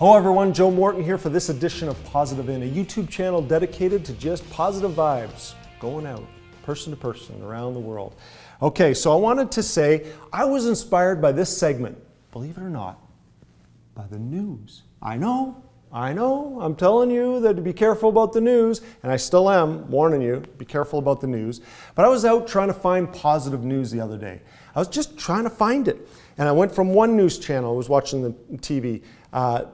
Hello everyone, Joe Morton here for this edition of Positive In, a YouTube channel dedicated to just positive vibes going out, person to person, around the world. Okay, so I wanted to say I was inspired by this segment, believe it or not, by the news. I know, I'm telling you that to be careful about the news, and I still am warning you, be careful about the news. But I was out trying to find positive news the other day. I was just trying to find it. And I went from one news channel, I was watching the TV,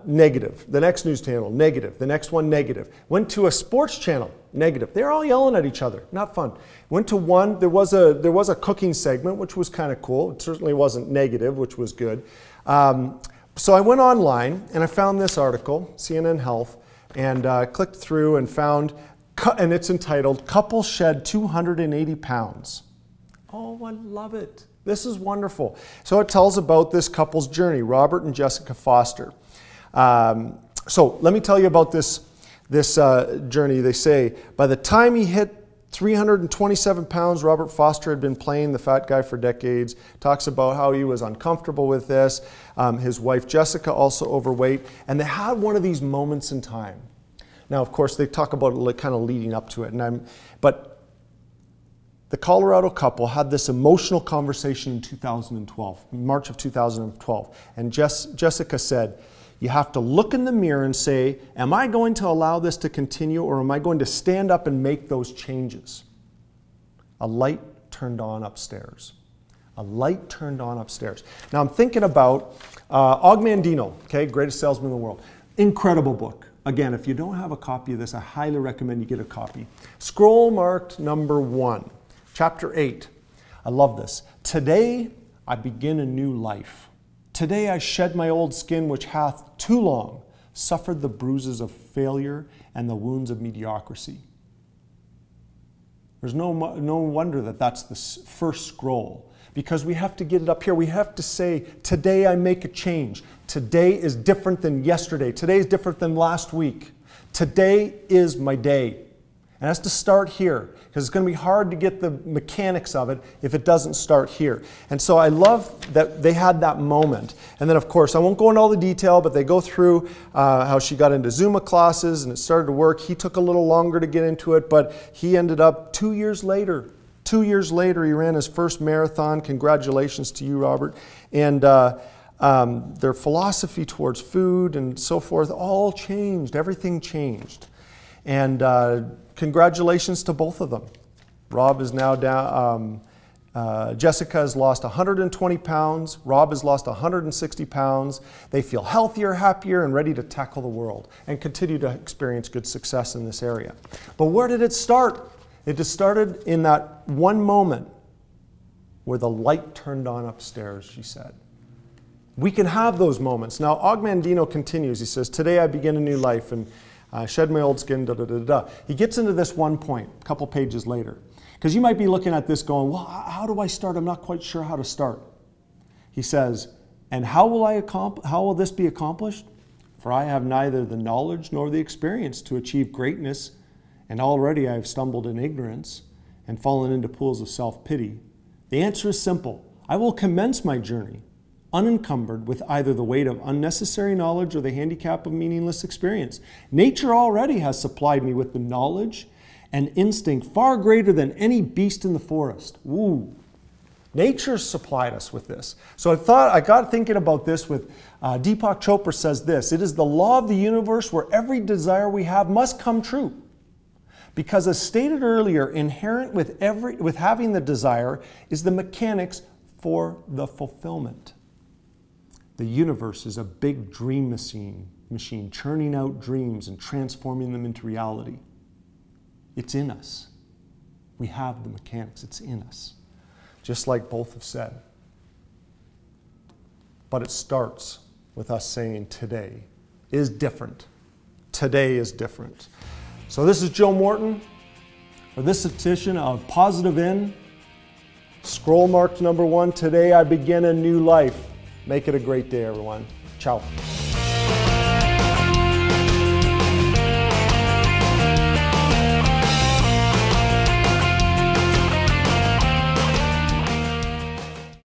negative. The next news channel, negative. The next one, negative. Went to a sports channel, negative. They're all yelling at each other, not fun. Went to one, there was a cooking segment, which was kind of cool. It certainly wasn't negative, which was good. So I went online and I found this article, CNN Health, and clicked through and found, and it's entitled, "Couple Shed 280 Pounds." Oh, I love it. This is wonderful. So it tells about this couple's journey, Robert and Jessica Foster. So let me tell you about this journey. They say, by the time he hit 327 pounds, Robert Foster had been playing the fat guy for decades. Talks about how he was uncomfortable with this. His wife Jessica also overweight. And they had one of these moments in time. Now, of course, they talk about it kind of leading up to it. But the Colorado couple had this emotional conversation in 2012, in March of 2012. And Jessica said, you have to look in the mirror and say, am I going to allow this to continue, or am I going to stand up and make those changes? A light turned on upstairs. A light turned on upstairs. Now I'm thinking about Mandino, okay, greatest salesman in the world. Incredible book. Again, if you don't have a copy of this, I highly recommend you get a copy. Scroll marked number 1. Chapter 8, I love this. Today I begin a new life. Today I shed my old skin which hath too long suffered the bruises of failure and the wounds of mediocrity. There's no wonder that that's the first scroll, because we have to get it up here. We have to say, today I make a change. Today is different than yesterday. Today is different than last week. Today is my day. And it has to start here, because it's going to be hard to get the mechanics of it if it doesn't start here. And so I love that they had that moment. And then, of course, I won't go into all the detail, but they go through how she got into Zumba classes and it started to work. He took a little longer to get into it, but he ended up 2 years later. 2 years later, he ran his first marathon. Congratulations to you, Robert. And their philosophy towards food and so forth all changed. Everything changed. And congratulations to both of them. Rob is now down, Jessica has lost 120 pounds. Rob has lost 160 pounds. They feel healthier, happier, and ready to tackle the world and continue to experience good success in this area. But where did it start? It just started in that one moment where the light turned on upstairs, she said. We can have those moments. Now, Mandino continues. He says, today I begin a new life, and shed my old skin, da-da-da-da. He gets into this one point a couple pages later. Because you might be looking at this going, well, how do I start? I'm not quite sure how to start. He says, and how will this be accomplished? For I have neither the knowledge nor the experience to achieve greatness, and already I have stumbled in ignorance and fallen into pools of self-pity. The answer is simple. I will commence my journey unencumbered with either the weight of unnecessary knowledge or the handicap of meaningless experience. Nature already has supplied me with the knowledge and instinct far greater than any beast in the forest. Ooh. Nature supplied us with this. So I got thinking about this with Deepak Chopra says this, it is the law of the universe where every desire we have must come true. Because as stated earlier, inherent with having the desire is the mechanics for the fulfillment. The universe is a big dream machine churning out dreams and transforming them into reality. It's in us. We have the mechanics. It's in us. Just like both have said. But it starts with us saying today is different. Today is different. So this is Joe Morton for this edition of Positive In. Scroll marked number 1. Today I begin a new life. Make it a great day, everyone. Ciao.